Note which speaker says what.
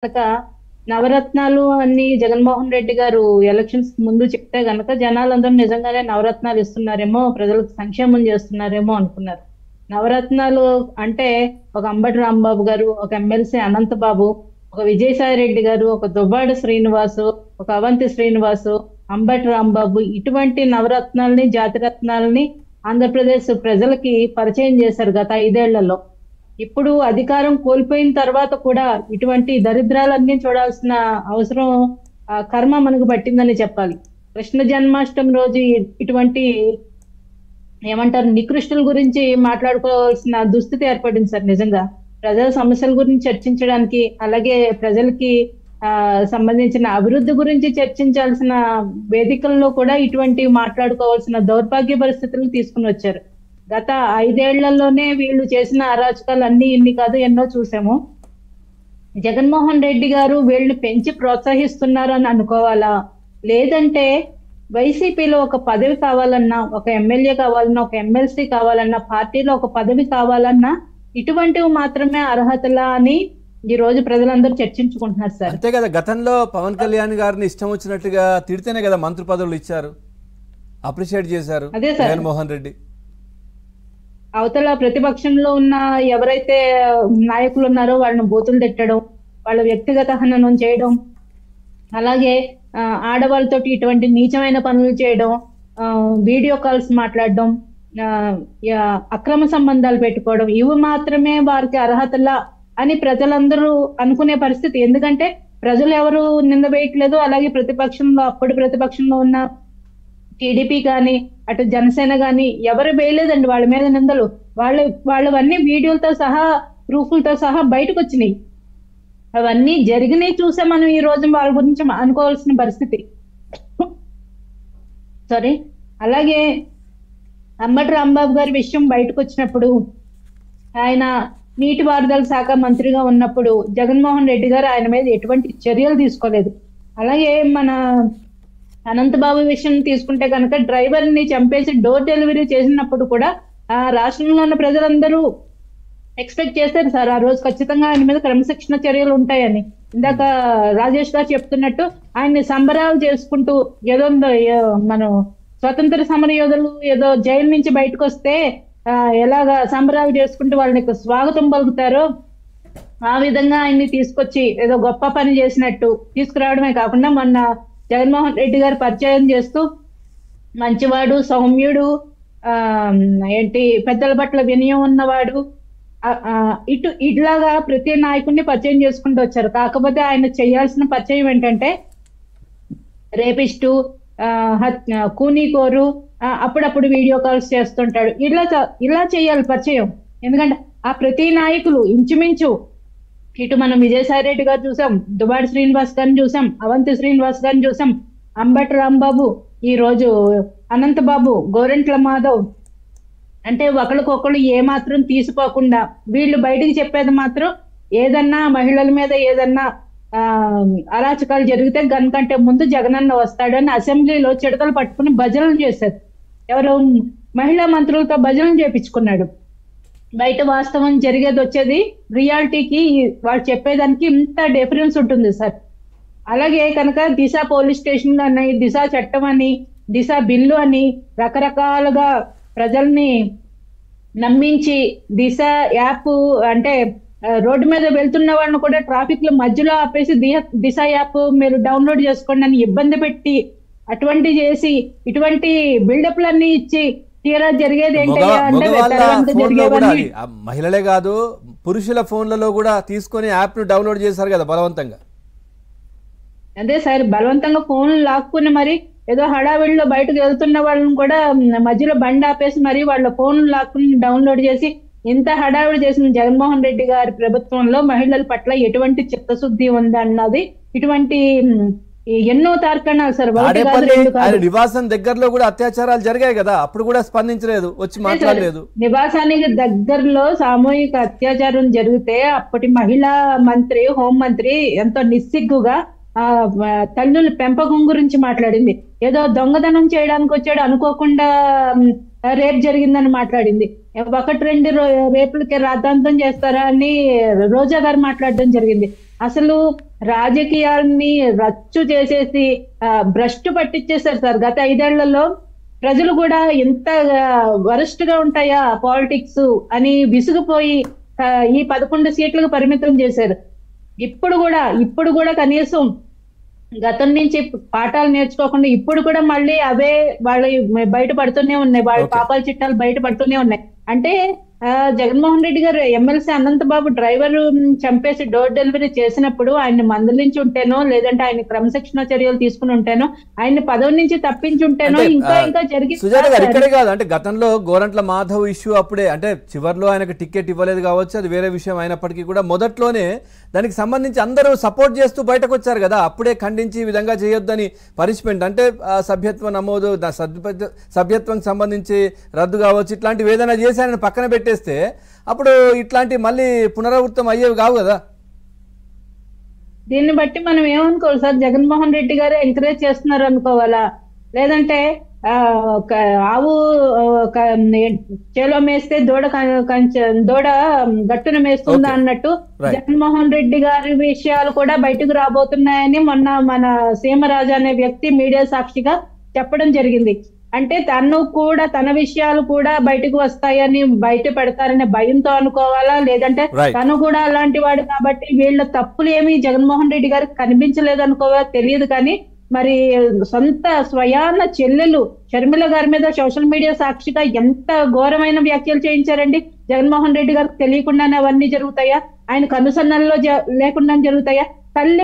Speaker 1: గనక నవరత్నాలు అని జగన్మోహన్ రెడ్డి గారు ఎలక్షన్స్ ముందు చెప్తే గనక జనాలందరూ నిజంగానే నవరత్నాలు ఇస్తున్నారేమో, ప్రజలకు సంక్షేమం చేస్తున్నారేమో అనుకున్నారు. నవరత్నాలు అంటే ఒక అంబటి రాంబాబు గారు, ఒక ఎమ్మెల్సీ అనంతబాబు, ఒక విజయసాయి రెడ్డి గారు, ఒక దువ్వాడ శ్రీనివాసు, ఒక అవంతి శ్రీనివాసు, అంబటి రాంబాబు ఇటువంటి నవరత్నాల్ని, జాతిరత్నాల్ని ఆంధ్రప్రదేశ్ ప్రజలకి పరిచయం చేశారు గత 5 ఏళ్లలో. ఇప్పుడు అధికారం కోల్పోయిన తర్వాత కూడా ఇటువంటి దరిద్రాలన్నీ చూడాల్సిన అవసరం, కర్మ మనకు పట్టిందని చెప్పాలి. కృష్ణ జన్మాష్టమి రోజు ఇటువంటి ఏమంటారు నికృష్టుల గురించి మాట్లాడుకోవాల్సిన దుస్థితి ఏర్పడింది సార్. నిజంగా ప్రజల సమస్యల గురించి చర్చించడానికి, అలాగే ప్రజలకి సంబంధించిన అభివృద్ధి గురించి చర్చించాల్సిన వేదికల్లో కూడా ఇటువంటి మాట్లాడుకోవాల్సిన దౌర్భాగ్య పరిస్థితులు తీసుకుని వచ్చారు. గత 5 ఏళ్లలోనే వీళ్ళు చేసిన అరాచకాలు అన్ని ఇన్ని కాదు, ఎన్నో చూసాము. జగన్మోహన్ రెడ్డి గారు వీళ్ళని పెంచి ప్రోత్సహిస్తున్నారు అని అనుకోవాలా, లేదంటే వైసీపీలో ఒక పదవి కావాలన్నా, ఒక ఎమ్మెల్యే కావాలన్నా, ఒక ఎమ్మెల్సీ కావాలన్నా, పార్టీలో ఒక పదవి కావాలన్నా ఇటువంటివి మాత్రమే అర్హతలా అని ఈ రోజు ప్రజలందరూ చర్చించుకుంటున్నారు సార్.
Speaker 2: అంతే కదా, గతంలో పవన్ కళ్యాణ్ గారిని ఇష్టం వచ్చినట్టుగా తిడితేనే కదా మంత్రి పదవులు ఇచ్చారు, అప్రిషియేట్ చేశారు జగన్మోహన్ రెడ్డి.
Speaker 1: అవతల ప్రతిపక్షంలో ఉన్న ఎవరైతే నాయకులు ఉన్నారో వాళ్ళని బూతులు తిట్టడం, వాళ్ళ వ్యక్తిగత హననం చేయడం, అలాగే ఆడవాళ్ళతోటి ఇటువంటి నీచమైన పనులు చేయడం, వీడియో కాల్స్ మాట్లాడడం, అక్రమ సంబంధాలు పెట్టుకోవడం, ఇవి మాత్రమే వారికి అర్హతలా అని ప్రజలందరూ అనుకునే పరిస్థితి. ఎందుకంటే ప్రజలు ఎవరు నిందవేయట్లేదు, అలాగే ప్రతిపక్షంలో అప్పటి ప్రతిపక్షంలో ఉన్న టీడీపీ కానీ అటు జనసేన కానీ ఎవరు వేయలేదండి వాళ్ళ మీద నిందలు. వాళ్ళవన్నీ వీడియోలతో సహా, ప్రూఫ్లతో సహా బయటకు వచ్చినాయి. అవన్నీ జరిగినాయి చూసే మనం ఈ రోజు వాళ్ళ గురించి అనుకోవాల్సిన పరిస్థితి. సారీ. అలాగే అంబటి రాంబాబు గారి విషయం బయటకు వచ్చినప్పుడు, ఆయన నీటిపారుదల శాఖ మంత్రిగా ఉన్నప్పుడు జగన్మోహన్ రెడ్డి గారు ఆయన మీద ఎటువంటి చర్యలు తీసుకోలేదు. అలాగే మన అనంతబాబు విషయం తీసుకుంటే కనుక డ్రైవర్ ని చంపేసి డోర్ డెలివరీ చేసినప్పుడు కూడా రాష్ట్రంలో ఉన్న ప్రజలందరూ ఎక్స్పెక్ట్ చేశారు సార్, ఆ రోజు ఖచ్చితంగా ఆయన మీద క్రమశిక్షణ చర్యలు ఉంటాయని. ఇందాక రాజేష్ గారు చెప్తున్నట్టు ఆయన్ని సంబరాలు చేసుకుంటూ, ఏదో మనం స్వతంత్ర సమర యోధులు ఏదో జైలు నుంచి బయటకు వస్తే ఎలాగా సంబరాలు చేసుకుంటూ వాళ్ళని స్వాగతం పలుకుతారో ఆ విధంగా ఆయన్ని తీసుకొచ్చి ఏదో గొప్ప పని చేసినట్టు తీసుకురావడమే కాకుండా మొన్న జగన్మోహన్ రెడ్డి గారు పరిచయం చేస్తూ మంచివాడు, సౌమ్యుడు, పెద్దల పట్ల వినయం ఉన్నవాడు, ఇట్లాగా ప్రతి నాయకుడిని పరిచయం చేసుకుంటూ వచ్చారు. కాకపోతే ఆయన చేయాల్సిన పరిచయం ఏంటంటే రేపిస్టు, కూనీకోరు, అప్పుడప్పుడు వీడియో కాల్స్ చేస్తుంటాడు, ఇలా చేయాలి పరిచయం. ఎందుకంటే ఆ ప్రతి నాయకులు ఇంచుమించు ఇటు మనం విజయసాయి రెడ్డి గారు చూసాం, దువ్వాడ శ్రీనివాస్ గారిని చూసాం, అవంతి శ్రీనివాస్ గారిని చూసాం, అంబటి రాంబాబు, ఈ రోజు అనంతబాబు, గోరంట్ల మాధవ్, అంటే ఒకరికొకరు ఏమాత్రం తీసిపోకుండా వీళ్ళు బయటికి చెప్పేది మాత్రం ఏదన్నా మహిళల మీద ఏదన్నా అరాచకాలు జరిగితే గన్కంటే ముందు జగనన్న వస్తాడని అసెంబ్లీలో చిడతలు పట్టుకుని భజనలు చేశారు. ఎవరు మహిళా మంత్రులతో భజనలు చేపించుకున్నాడు. బయట వాస్తవం జరిగేది వచ్చేది రియాలిటీకి వాళ్ళు చెప్పేదానికి ఇంత డిఫరెన్స్ ఉంటుంది సార్. అలాగే కనుక దిశ పోలీస్ స్టేషన్ అని, దిశ చట్టం అని, దిశ బిల్లు అని రకరకాలుగా ప్రజల్ని నమ్మించి, దిశ యాప్ అంటే రోడ్డు మీద వెళ్తున్న వాళ్ళని కూడా ట్రాఫిక్ లో మధ్యలో ఆపేసి దిశ యాప్ మీరు డౌన్లోడ్ చేసుకోండి అని ఇబ్బంది పెట్టి అటువంటి చేసి ఇటువంటి బిల్డప్లన్నీ ఇచ్చి తీరా జరిగేది
Speaker 2: మహిళలే కాదు పురుషుల ఫోన్లలో కూడా తీసుకొని యాప్ ను డౌన్లోడ్ చేశారు కదా బలవంతంగా.
Speaker 1: అదే సార్, బలవంతంగా ఫోన్లు లాక్కుని మరి ఏదో హడావిడిలో బయటకు వెళ్తున్న వాళ్ళని కూడా మధ్యలో బండి ఆపేసి మరి వాళ్ళ ఫోన్లు లాక్కుని డౌన్లోడ్ చేసి ఇంత హడావిడి చేసిన జగన్మోహన్ రెడ్డి గారి ప్రభుత్వంలో మహిళల పట్ల ఎటువంటి చిత్తశుద్ధి ఉంది అన్నది ఇటువంటి ఎన్నో తార్కాణాలు సార్.
Speaker 2: నివాసం దగ్గరలో కూడా అత్యాచారాలు జరిగాయి కదా, అప్పుడు కూడా స్పందించలేదు, వచ్చి మాట్లాడలేదు.
Speaker 1: నివాసానికి దగ్గరలో సామూహిక అత్యాచారం జరిగితే అప్పటి మహిళా మంత్రి, హోంమంత్రి ఎంతో నిస్సిగ్గుగా తల్లుల పెంపకం గురించి మాట్లాడింది. ఏదో దొంగతనం చేయడానికి వచ్చాడు, అనుకోకుండా రేప్ జరిగిందని మాట్లాడింది. 1-2 రేపులకి రాద్ధాంతం చేస్తారా అని రోజా గారు మాట్లాడడం జరిగింది. అసలు రాజకీయాల్ని రచ్చు చేసేసి భ్రష్టు పట్టించేశారు సార్. గత 5 ఏళ్లలో ప్రజలు కూడా ఇంత వరస్ట్ గా ఉంటాయా పాలిటిక్స్ అని విసిగిపోయి ఈ 11 సీట్లకు పరిమితం చేశారు. ఇప్పుడు కూడా కనీసం గతం నుంచి పాఠాలు నేర్చుకోకుండా ఇప్పుడు కూడా మళ్ళీ అవే వాళ్ళ బయటపడుతూనే ఉన్నాయి, వాళ్ళ పాపాల చిట్టాలు బయటపడుతూనే ఉన్నాయి. అంటే జగన్మోహన్ రెడ్డి గారు ఎమ్మెల్సీ అనంతబాబు డ్రైవర్ చంపేసి డోర్ డెలివరీ చేసినప్పుడు ఆయన్ని మందలించి ఉంటేనో, లేదంటే ఆయన క్రమశిక్షణ చర్యలు తీసుకుని ఉంటేనో, ఆయన పదవి నుంచి తప్పించి ఉంటేనో ఇంకా జరిగింది.
Speaker 2: సుజాత గారు ఇక్కడే కాదు, అంటే గతంలో గోరంట్ల మాధవ్ ఇష్యూ అప్పుడే, అంటే చివరిలో ఆయనకు టికెట్ ఇవ్వలేదు కావచ్చు, అది వేరే విషయం అయినప్పటికీ కూడా మొదట్లోనే దానికి సంబంధించి అందరూ సపోర్ట్ చేస్తూ బయటకు వచ్చారు కదా, అప్పుడే ఖండించి ఈ విధంగా చేయొద్దని పనిష్మెంట్, అంటే సభ్యత్వ నమోదు, సభ్యత్వం సంబంధించి రద్దు కావచ్చు, ఇట్లాంటివి ఏదైనా చేసి ఆయన పక్కన పెట్టేస్తే అప్పుడు ఇట్లాంటి మళ్ళీ పునరావృతం అయ్యేవి కావు కదా.
Speaker 1: దీన్ని బట్టి మనం ఏమనుకోవాలి సార్, జగన్మోహన్ రెడ్డి గారు ఎంకరేజ్ చేస్తున్నారు అనుకోవాలా, లేదంటే ఆవు చేలో మేస్తే దూడ గట్టున మేస్తుందా అన్నట్టు జగన్మోహన్ రెడ్డి గారి విషయాలు కూడా బయటకు రాబోతున్నాయని మొన్న మన సీమరాజు అనే వ్యక్తి మీడియా సాక్షిగా చెప్పడం జరిగింది. అంటే తన విషయాలు కూడా బయటకు వస్తాయని, బయట పెడతారనే భయంతో అనుకోవాలా, లేదంటే తను కూడా అలాంటి వాడు కాబట్టి వీళ్ళ తప్పులు ఏమి జగన్మోహన్ రెడ్డి గారికి కనిపించలేదు అనుకోవాలా తెలియదు. కానీ మరి సొంత స్వయాన చెల్లెలు షర్మిల గారి మీద సోషల్ మీడియా సాక్షిగా ఎంత ఘోరమైన వ్యాఖ్యలు చేయించారండి. జగన్మోహన్ రెడ్డి గారికి తెలియకుండానే అవన్నీ జరుగుతాయా? ఆయన కనుసన్నల్లో లేకుండా జరుగుతాయా? తల్లి